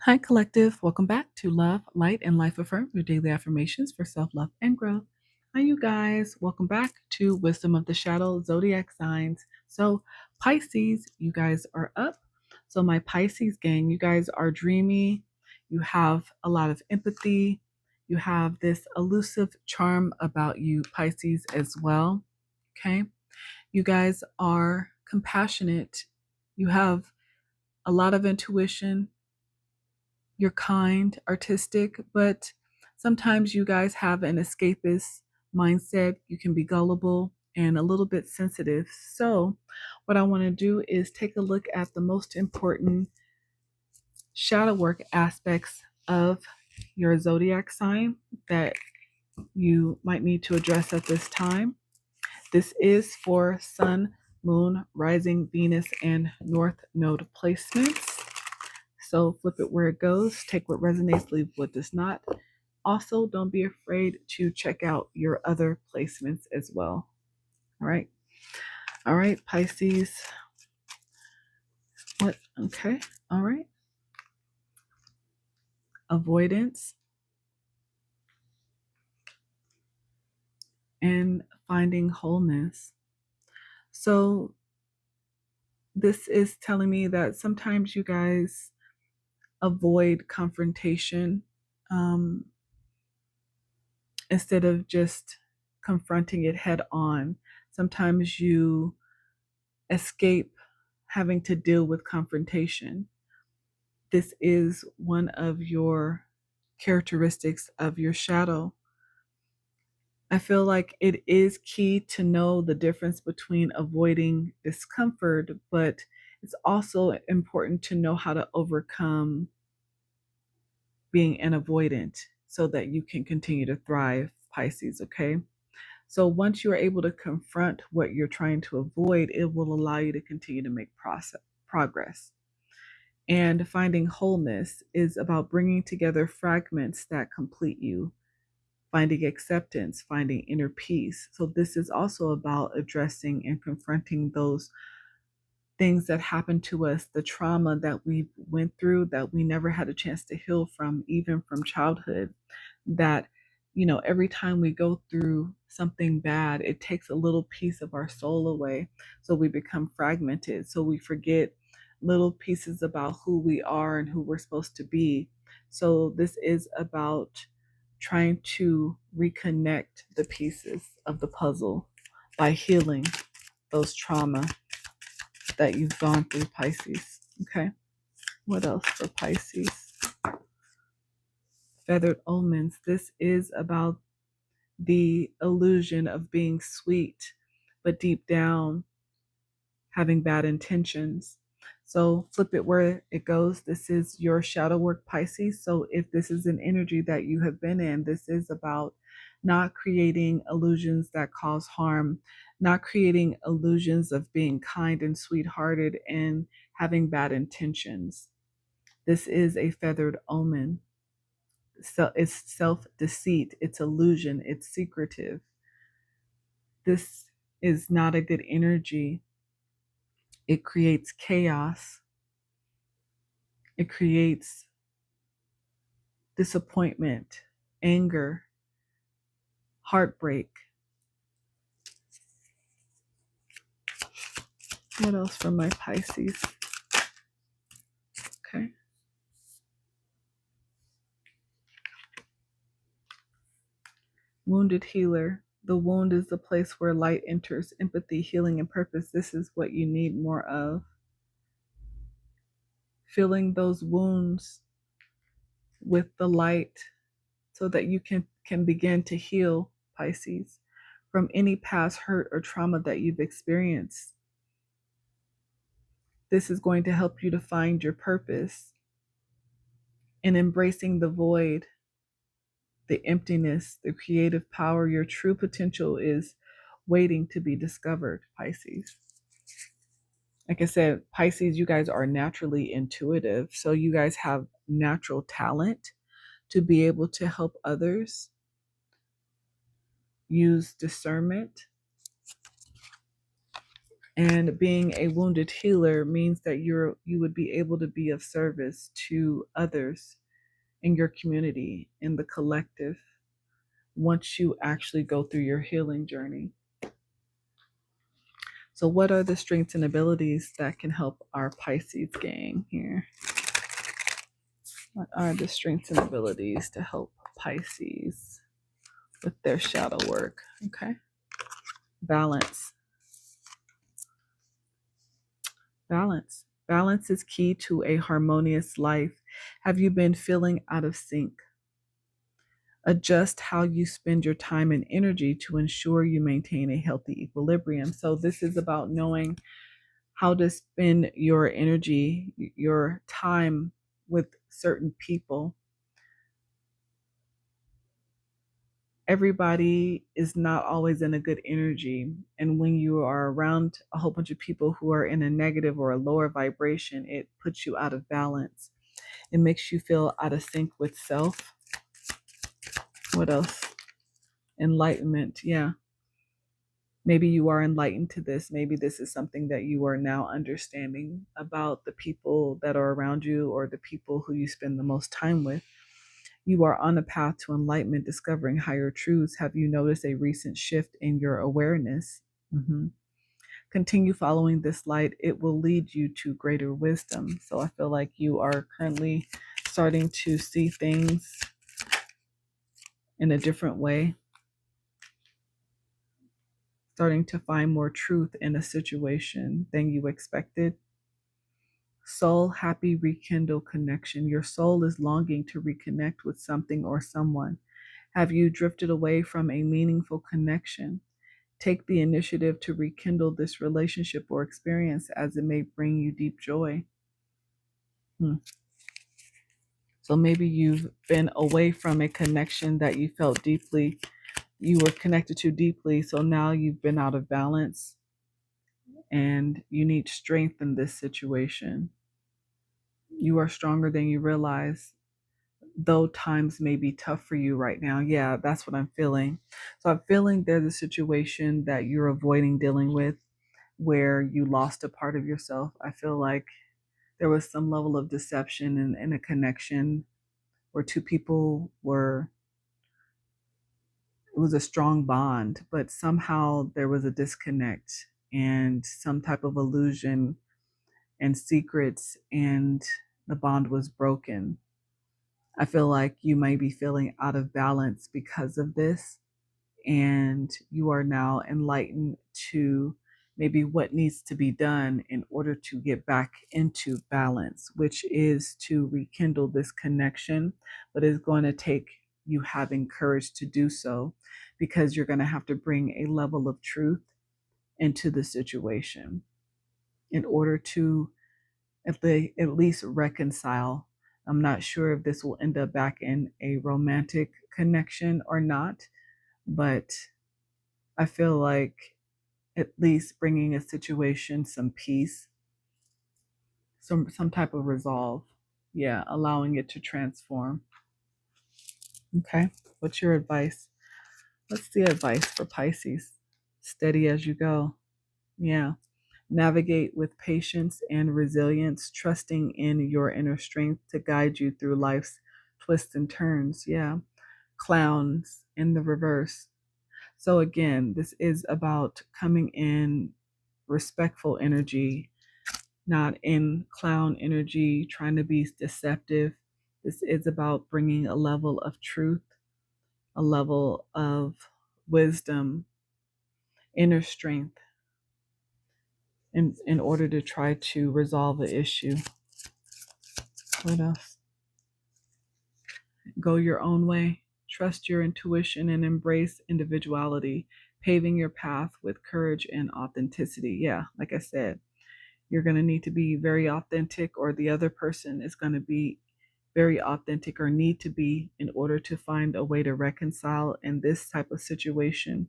Hi, Collective. Welcome back to Love, Light, and Life Affirmed, your daily affirmations for self-love and growth. Hi, you guys. Welcome back to Wisdom of the Shadow Zodiac signs. So, Pisces, you guys are up. So, my Pisces gang, you guys are dreamy. You have a lot of empathy. You have this elusive charm about you, Pisces, as well. Okay. You guys are compassionate. You have a lot of intuition. You're kind, artistic, but sometimes you guys have an escapist mindset. You can be gullible and a little bit sensitive. So, what I want to do is take a look at the most important shadow work aspects of your zodiac sign that you might need to address at this time. This is for Sun, Moon, Rising, Venus, and North Node placements. So flip it where it goes, take what resonates, leave what does not. Also, don't be afraid to check out your other placements as well. All right. All right, Pisces. What? Okay. All right. Avoidance and finding wholeness. So this is telling me that sometimes you guys avoid confrontation instead of just confronting it head on. Sometimes you escape having to deal with confrontation. This is one of your characteristics of your shadow. I feel like it is key to know the difference between avoiding discomfort, but it's also important to know how to overcome being an avoidant so that you can continue to thrive, Pisces, okay? So once you're able to confront what you're trying to avoid, it will allow you to continue to make progress. And finding wholeness is about bringing together fragments that complete you, finding acceptance, finding inner peace. So this is also about addressing and confronting those things that happened to us, the trauma that we went through that we never had a chance to heal from, even from childhood, that every time we go through something bad, it takes a little piece of our soul away. So we become fragmented. So we forget little pieces about who we are and who we're supposed to be. So this is about trying to reconnect the pieces of the puzzle by healing those trauma that you've gone through, Pisces. Okay. What else for Pisces? Feathered omens. This is about the illusion of being sweet, but deep down having bad intentions. So flip it where it goes. This is your shadow work, Pisces. So if this is an energy that you have been in, this is about not creating illusions that cause harm, not creating illusions of being kind and sweethearted and having bad intentions. This is a feathered omen. So it's self-deceit, it's illusion, it's secretive. This is not a good energy. It creates chaos. It creates disappointment, anger, heartbreak. What else from my Pisces? Okay. Wounded healer. The wound is the place where light enters, empathy, healing, and purpose. This is what you need more of. Filling those wounds with the light so that you can begin to heal, Pisces, from any past hurt or trauma that you've experienced. This is going to help you to find your purpose in embracing the void, the emptiness, the creative power. Your true potential is waiting to be discovered, Pisces. Like I said, Pisces, you guys are naturally intuitive. So you guys have natural talent to be able to help others use discernment. And being a wounded healer means that you would be able to be of service to others in your community, in the collective, once you actually go through your healing journey. So, what are the strengths and abilities that can help our Pisces gang here? What are the strengths and abilities to help Pisces with their shadow work? Okay. Balance. Balance. Balance is key to a harmonious life. Have you been feeling out of sync? Adjust how you spend your time and energy to ensure you maintain a healthy equilibrium. So, this is about knowing how to spend your energy, your time with certain people. Everybody is not always in a good energy. And when you are around a whole bunch of people who are in a negative or a lower vibration, it puts you out of balance. It makes you feel out of sync with self. What else? Enlightenment. Yeah. Maybe you are enlightened to this. Maybe this is something that you are now understanding about the people that are around you or the people who you spend the most time with. You are on a path to enlightenment, discovering higher truths. Have you noticed a recent shift in your awareness? Mm-hmm. Continue following this light. It will lead you to greater wisdom. So I feel like you are currently starting to see things in a different way, starting to find more truth in a situation than you expected. Soul happy rekindle connection. Your soul is longing to reconnect with something or someone. Have you drifted away from a meaningful connection? Take the initiative to rekindle this relationship or experience, as it may bring you deep joy. So maybe you've been away from a connection that you felt deeply, you were connected to deeply. So now you've been out of balance and you need strength in this situation. You are stronger than you realize, though times may be tough for you right now. Yeah, that's what I'm feeling. So I'm feeling there's a situation that you're avoiding dealing with where you lost a part of yourself. I feel like there was some level of deception in a connection where two people were, it was a strong bond, but somehow there was a disconnect and some type of illusion and secrets, and the bond was broken. I feel like you might be feeling out of balance because of this, and you are now enlightened to maybe what needs to be done in order to get back into balance, which is to rekindle this connection, but it's going to take you having courage to do so, because you're going to have to bring a level of truth into the situation in order to at least reconcile. I'm not sure if this will end up back in a romantic connection or not, but I feel like at least bringing a situation some peace, some type of resolve. Yeah, allowing it to transform. Okay, what's your advice? What's the advice for Pisces? Steady as you go. Yeah. Navigate with patience and resilience, trusting in your inner strength to guide you through life's twists and turns. Yeah. Clowns in the reverse. So, again, this is about coming in respectful energy, not in clown energy, trying to be deceptive. This is about bringing a level of truth, a level of wisdom, inner strength in order to try to resolve the issue. What else? Go your own way. Trust your intuition and embrace individuality, paving your path with courage and authenticity. Yeah, like I said, you're going to need to be very authentic, or the other person is going to be very authentic or need to be, in order to find a way to reconcile in this type of situation,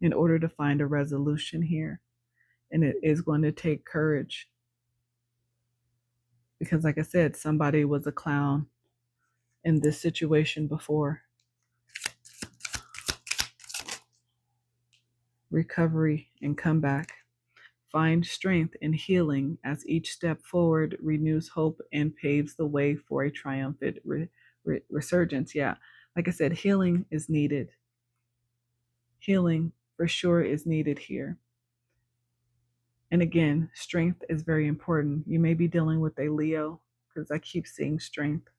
in order to find a resolution here. And it is going to take courage because, like I said, somebody was a clown in this situation before. Recovery and comeback. find strength in healing as each step forward renews hope and paves the way for a triumphant resurgence. Yeah, like I said, healing is needed. Healing for sure is needed here. And again, strength is very important. You may be dealing with a Leo because I keep seeing strength.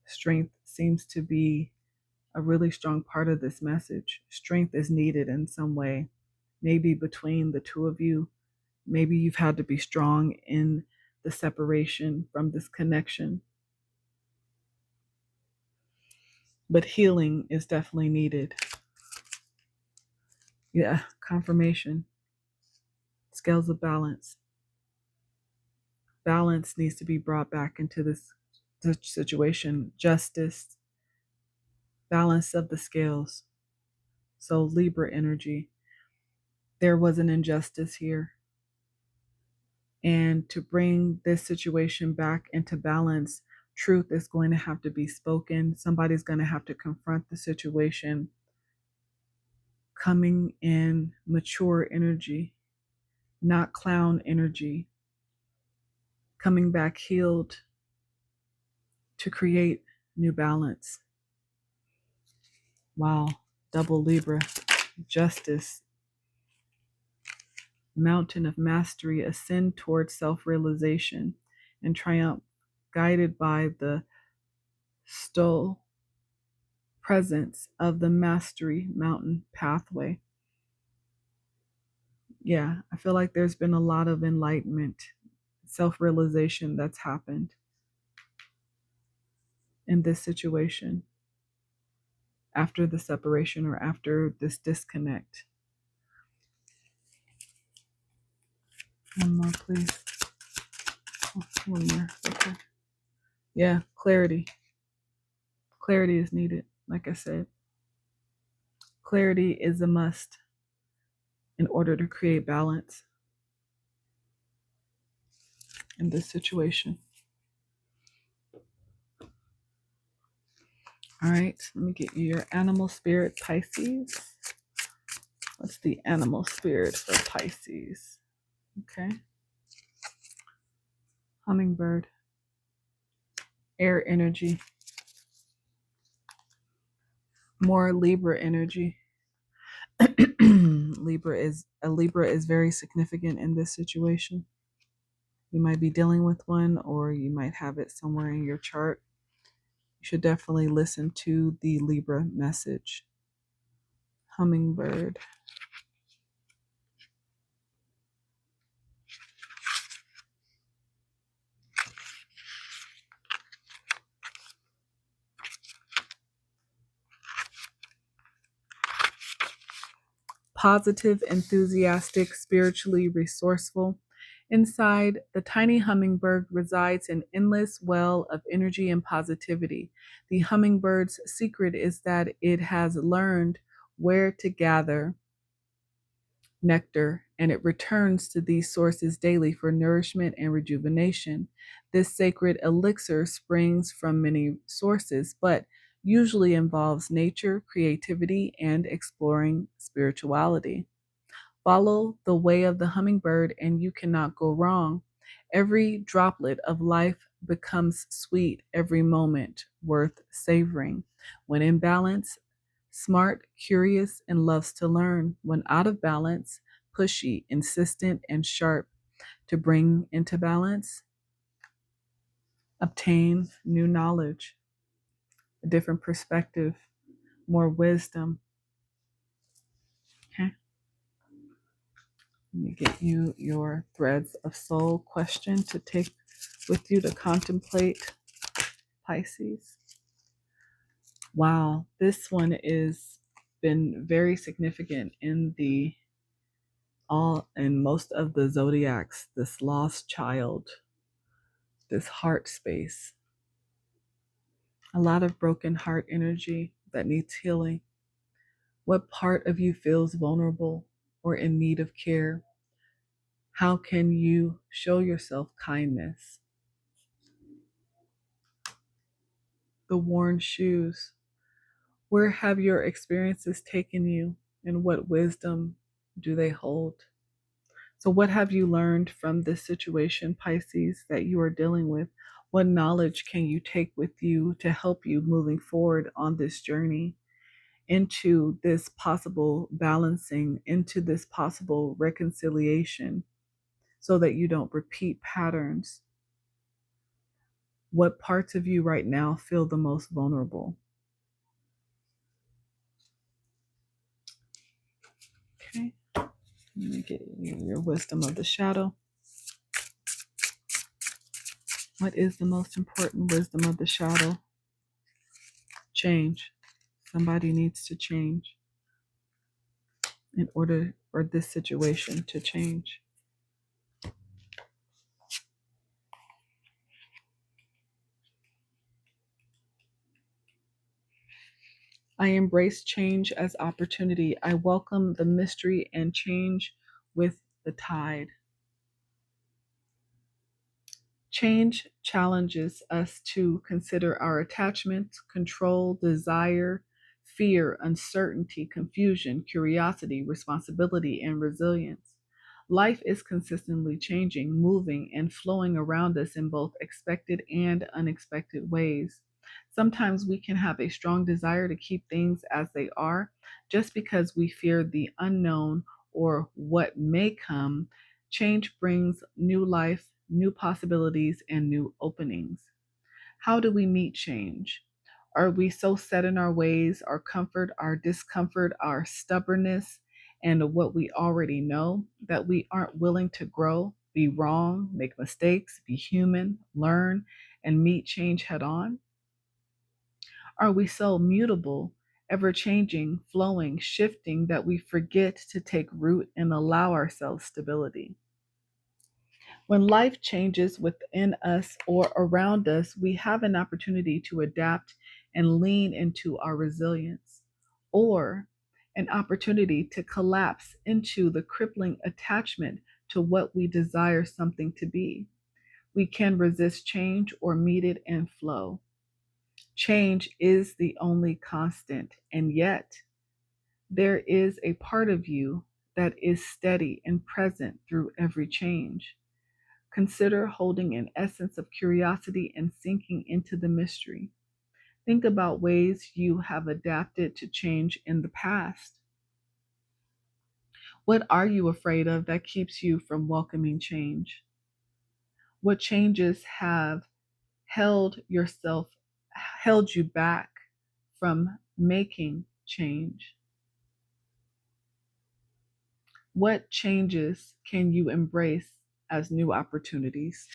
Strength seems to be a really strong part of this message. Strength is needed in some way, maybe between the two of you. Maybe you've had to be strong in the separation from this connection. But healing is definitely needed. Yeah, confirmation. Scales of balance. Balance needs to be brought back into this situation. Justice, balance of the scales. So Libra energy. There was an injustice here. And to bring this situation back into balance, truth is going to have to be spoken. Somebody's going to have to confront the situation, coming in mature energy, not clown energy, coming back healed to create new balance. Wow, double Libra, justice, mountain of mastery, ascend towards self-realization and triumph, guided by the stole presence of the mastery mountain pathway. Yeah, I feel like there's been a lot of enlightenment, self-realization that's happened in this situation after the separation or after this disconnect. One more, please. Oh, one more. Okay. Yeah, clarity. Clarity is needed, like I said. Clarity is a must in order to create balance in this situation. All right, let me get you your animal spirit, Pisces. What's the animal spirit for Pisces? Okay. Hummingbird. Air energy. More Libra energy. Libra is very significant in this situation. You might be dealing with one, or you might have it somewhere in your chart. You should definitely listen to the Libra message. Hummingbird. Positive, enthusiastic, spiritually resourceful. Inside, the tiny hummingbird resides an endless well of energy and positivity. The hummingbird's secret is that it has learned where to gather nectar, and it returns to these sources daily for nourishment and rejuvenation. This sacred elixir springs from many sources, but usually involves nature, creativity, and exploring spirituality. Follow the way of the hummingbird, and you cannot go wrong. Every droplet of life becomes sweet, every moment worth savoring. When in balance, smart, curious, and loves to learn. When out of balance, pushy, insistent, and sharp. To bring into balance, obtain new knowledge, a different perspective, more wisdom. Okay. Let me get you your threads of soul question to take with you to contemplate, Pisces. Wow, this one is been very significant in most of the zodiacs, this lost child, this heart space. A lot of broken heart energy that needs healing. What part of you feels vulnerable or in need of care? How can you show yourself kindness? The worn shoes. Where have your experiences taken you, and what wisdom do they hold? So, what have you learned from this situation, Pisces, that you are dealing with? What knowledge can you take with you to help you moving forward on this journey into this possible balancing, into this possible reconciliation, so that you don't repeat patterns? What parts of you right now feel the most vulnerable? Okay, let me get your wisdom of the shadow. What is the most important wisdom of the shadow? Change. Somebody needs to change in order for this situation to change. I embrace change as opportunity. I welcome the mystery and change with the tide. Change challenges us to consider our attachments, control, desire, fear, uncertainty, confusion, curiosity, responsibility, and resilience. Life is consistently changing, moving, and flowing around us in both expected and unexpected ways. Sometimes we can have a strong desire to keep things as they are just because we fear the unknown or what may come. Change brings new life, new possibilities, and new openings. How do we meet change? Are we so set in our ways, our comfort, our discomfort, our stubbornness, and what we already know that we aren't willing to grow, be wrong, make mistakes, be human, learn, and meet change head on? Are we so mutable, ever changing, flowing, shifting that we forget to take root and allow ourselves stability? When life changes within us or around us, we have an opportunity to adapt and lean into our resilience, or an opportunity to collapse into the crippling attachment to what we desire something to be. We can resist change or meet it and flow. Change is the only constant, and yet there is a part of you that is steady and present through every change. Consider holding an essence of curiosity and sinking into the mystery. Think about ways you have adapted to change in the past. What are you afraid of that keeps you from welcoming change? What changes have held yourself held you back from making change? What changes can you embrace as new opportunities?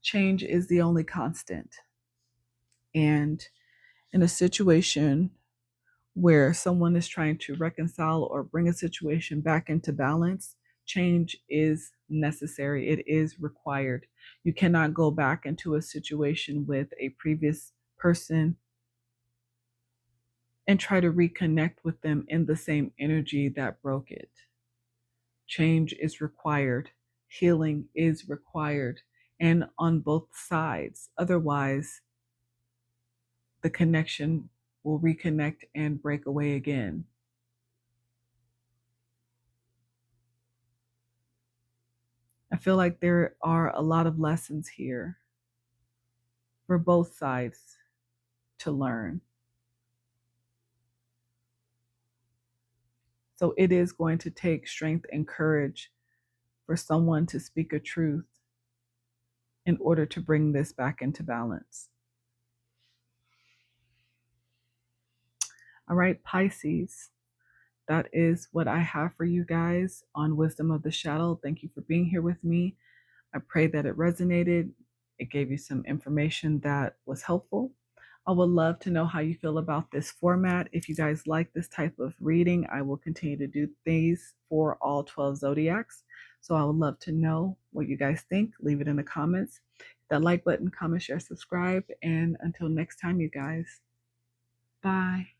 Change is the only constant. And in a situation where someone is trying to reconcile or bring a situation back into balance, change is necessary. It is required. You cannot go back into a situation with a previous person and try to reconnect with them in the same energy that broke it. Change is required. Healing is required. And on both sides. Otherwise, the connection will reconnect and break away again. I feel like there are a lot of lessons here for both sides to learn. So it is going to take strength and courage for someone to speak a truth in order to bring this back into balance. All right, Pisces, that is what I have for you guys on Wisdom of the Shadow. Thank you for being here with me. I pray that it resonated. It gave you some information that was helpful. I would love to know how you feel about this format. If you guys like this type of reading, I will continue to do these for all 12 zodiacs. So I would love to know what you guys think. Leave it in the comments. Hit that like button, comment, share, subscribe. And until next time, you guys, bye.